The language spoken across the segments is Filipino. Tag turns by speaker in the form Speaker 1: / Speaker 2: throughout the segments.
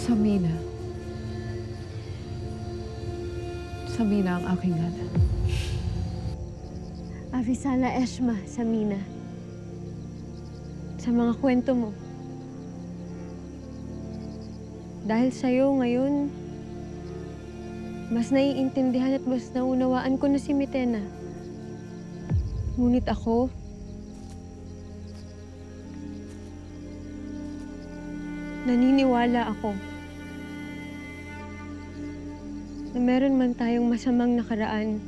Speaker 1: Samina. Samina ang aking ngalan.
Speaker 2: Avisala Eshma, Samina. Sa mga kwento mo. Dahil sa'yo ngayon, mas naiintindihan at mas naunawaan ko na si Mitena. Ngunit ako, naniniwala ako na meron man tayong masamang nakaraan,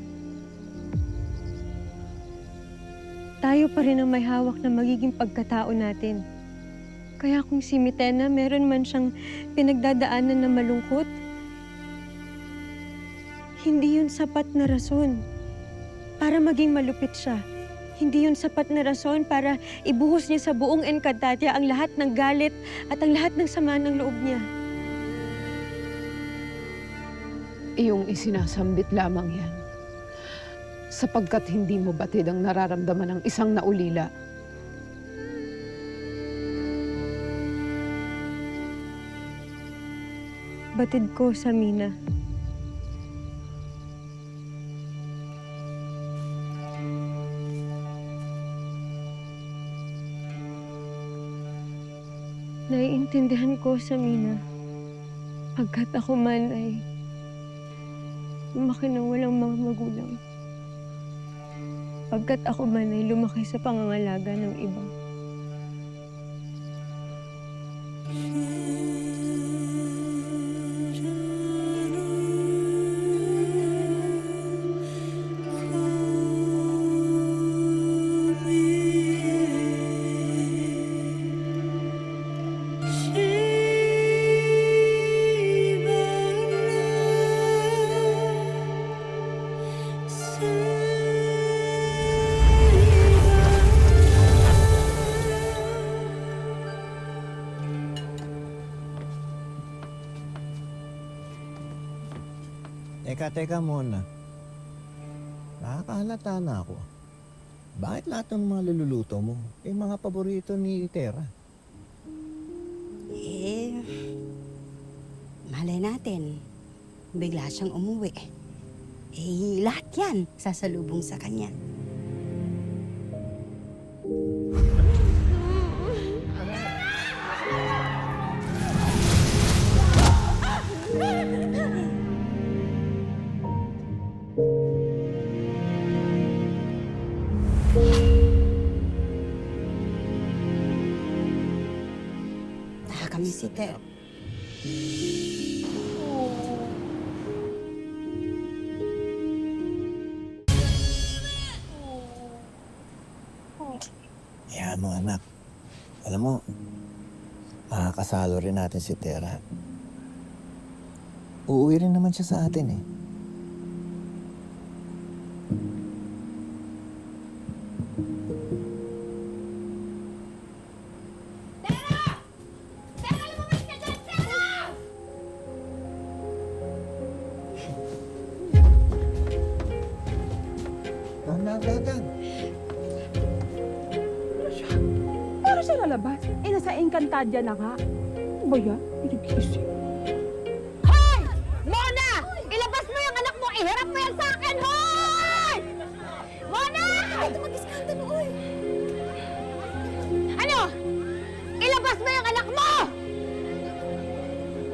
Speaker 2: tayo pa rin ang may hawak na magiging pagkatao natin. Kaya kung si Mitena meron man siyang pinagdadaanan na malungkot, hindi yun sapat na rason para maging malupit siya. Hindi yun sapat na rason para ibuhos niya sa buong Encantadia ang lahat ng galit at ang lahat ng sama ng loob niya.
Speaker 1: Iyong isinasambit lamang yan. Sapagkat hindi mo batid ang nararamdaman ng isang naulila.
Speaker 2: Batid ko, Samina. Naiintindihan ko, Samina. Pagkat ako man ay lumaki ng walang mga magulang. Pagkat ako man ay lumaki sa pangangalaga ng iba.
Speaker 3: Teka muna. Nakakahalata na ako. Bakit lahat ng mga niluluto mo mga paborito ni Tera?
Speaker 4: Malay natin. Bigla siyang umuwi. Lahat yan sasalubong sa kanya. Nakakamiss si Tera.
Speaker 3: Hayaan mo, anak. Alam mo, makakasalo rin natin si Tera. Uuwi rin naman siya sa atin eh. Dagan.
Speaker 5: Para siya lalabas. Nasa Encantadia na nga. Ano ba yan? Pinag-iisip.
Speaker 6: Hoy! Mona! Ilabas mo yung anak mo! Iharap mo yan sa akin! Hoy! Mona! Ito mag-iskandalo, oy! Ano? Ilabas mo yung anak mo!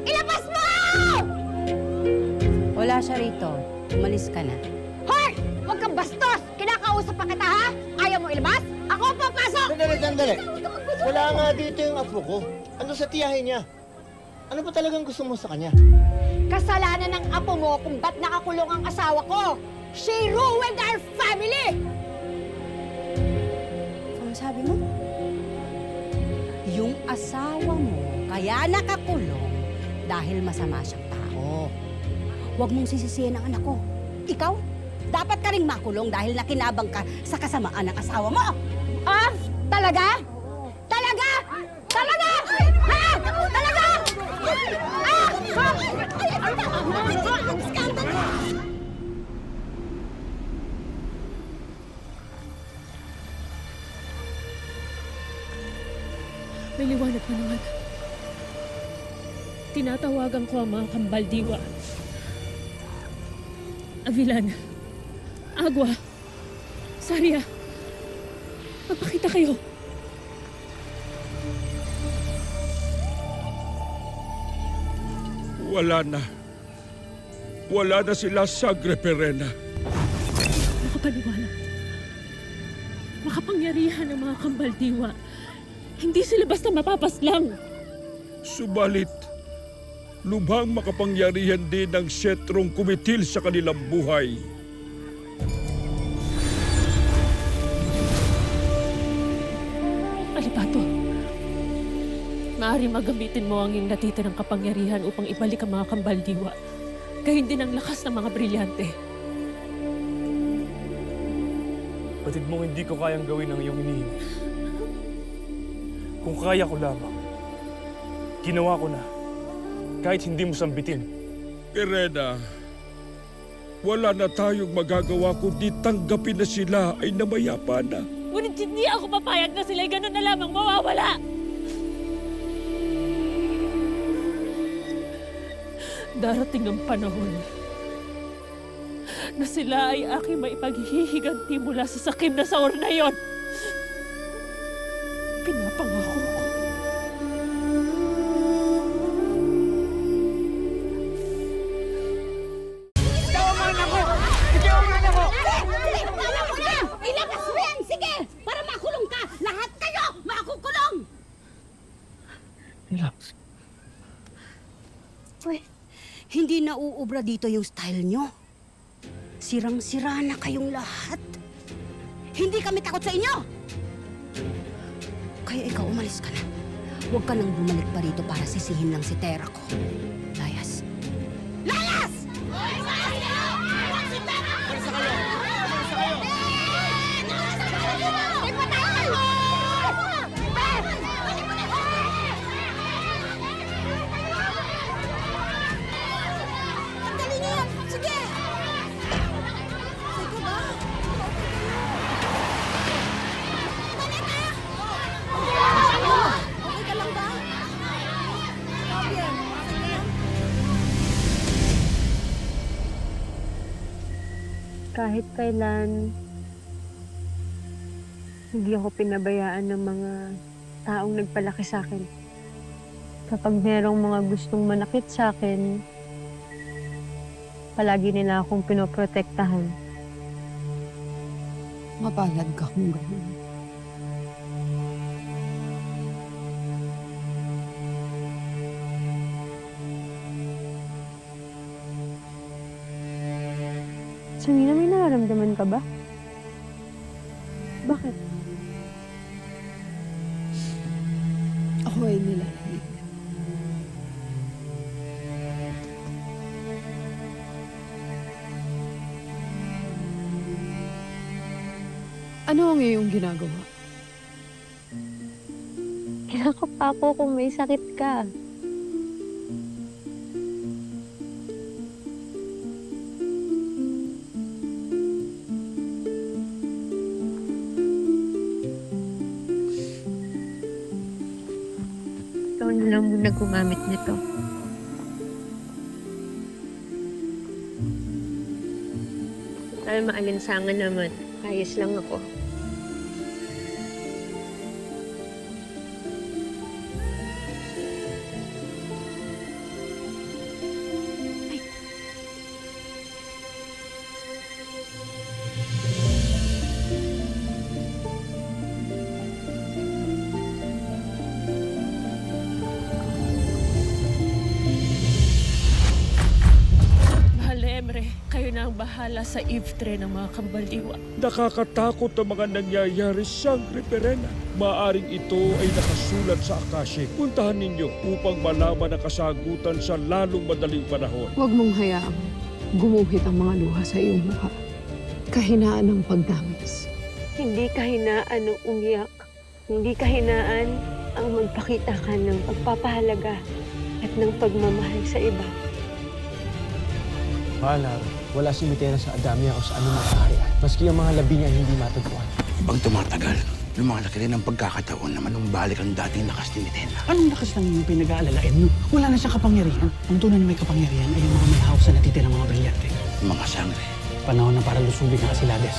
Speaker 6: Ilabas mo!
Speaker 4: Wala siya rito. Umalis ka na.
Speaker 6: Hoy! Huwag kang bastos! Kinakausap pa kita, ha? Ayaw mo ilabas? Ako ang papasok!
Speaker 3: Sandali. Wala nga dito yung apo ko. Ano sa tiyahin niya? Ano ba talagang gusto mo sa kanya?
Speaker 6: Kasalanan ng apo mo kung ba't nakakulong ang asawa ko! She ruined our family!
Speaker 4: Ano sabi mo? Yung asawa mo, kaya nakakulong dahil masama siyang tao. Huwag mong sisisihin ang anak ko. Ikaw, dapat ka ring makulong dahil nakinabang ka sa kasamaan ng asawa mo.
Speaker 6: Ah? Talaga? Talaga? Talaga? Ha? Talaga? Ah!
Speaker 1: May liwanag pa naman.
Speaker 7: Tinatawagan ko ang mga kambaldiwa. Avilan, Agua, Saria, magpakita kayo.
Speaker 8: Wala na. Wala na sila, Sangre Perena.
Speaker 7: Makapaniwala. Makapangyarihan ng mga kambaldiwa. Hindi sila basta mapapaslang.
Speaker 8: Subalit, lubhang makapangyarihan din ng setrong kumitil sa kanilang buhay.
Speaker 7: Alipato, maaari magamitin mo ang iyong natitirang kapangyarihan upang ibalik ang mga kambaldiwa. Gayon din ang lakas ng mga brilyante.
Speaker 9: Batid mong hindi ko kayang gawin ang iyong inihingi. Kung kaya ko lamang, ginawa ko na. Kahit hindi mo sambitin.
Speaker 8: Perena, wala na tayong magagawa kundi tanggapin na sila ay namayapa na.
Speaker 7: Ngunit hindi ako papayag na sila'y ganun na lamang mawawala. Darating ang panahon na sila ay aking maipaghihiganti mula sa sakim na saor na yon. Pinapangako ko.
Speaker 4: Ilabas mo yan! Sige! Para makulong ka! Lahat kayo makukulong!
Speaker 9: Relax.
Speaker 4: Uy, hindi na uubra dito yung style nyo. Sirang-sira na kayong lahat. Hindi kami takot sa inyo! Kaya ikaw, umalis ka na. Huwag ka nang bumalik pa rito para sisihin lang si Tera ko. Layas! Layas! Tanggalin niyo yan! Sige! Sige ba? Balik ka! Okay ka lang ba? Fabian, sige.
Speaker 2: Kahit kailan, hindi ako pinabayaan ng mga taong nagpalaki sa akin. Kapag merong mga gustong manakit sa akin, palagi nila akong pinoprotektahan.
Speaker 1: Mapalad ka kung gano'n.
Speaker 2: Samina, may nararamdaman ka ba? Bakit?
Speaker 1: Ako ay nilalamig. Ano ang iyong ginagawa?
Speaker 2: Kinakapa ako kung may sakit ka. Ikaw na lang muna gumamit nito. Dahil maalinsangan naman, ayos lang ako.
Speaker 7: Mahal na Emre, kayo na ang bahala sa Ivtre ng mga kambaldiwa.
Speaker 8: Nakakatakot ang mga nangyayari, Sangre Perena. Maaring ito ay nakasulat sa Akashe. Puntahan ninyo upang malaman ang kasagutan sa lalong madaling panahon.
Speaker 1: Huwag mong hayaang gumuhit ang mga luha sa iyong mukha. Kahinaan ng pagdamis.
Speaker 2: Hindi kahinaan ng umiyak. Hindi kahinaan ang magpakita ka ng pagpapahalaga at ng pagmamahal sa iba.
Speaker 10: Mahal, wala si Mitera sa Adamia o sa anumang kaharian. Maski ang mga labi niya hindi matagpuan.
Speaker 8: Ibang tumatagal.
Speaker 10: lumalaki rin ang pagkakataon na manumbalik ang dating lakas ni Mitena.
Speaker 11: Anong lakas lang yung pinag-aalalain mo? Wala na siyang kapangyarihan. Ang tunay na may kapangyarihan ay yung mga may hawak sa natitirang mga brilyante.
Speaker 10: Mga sangre.
Speaker 11: Panahon na para lusubin ang Asilades.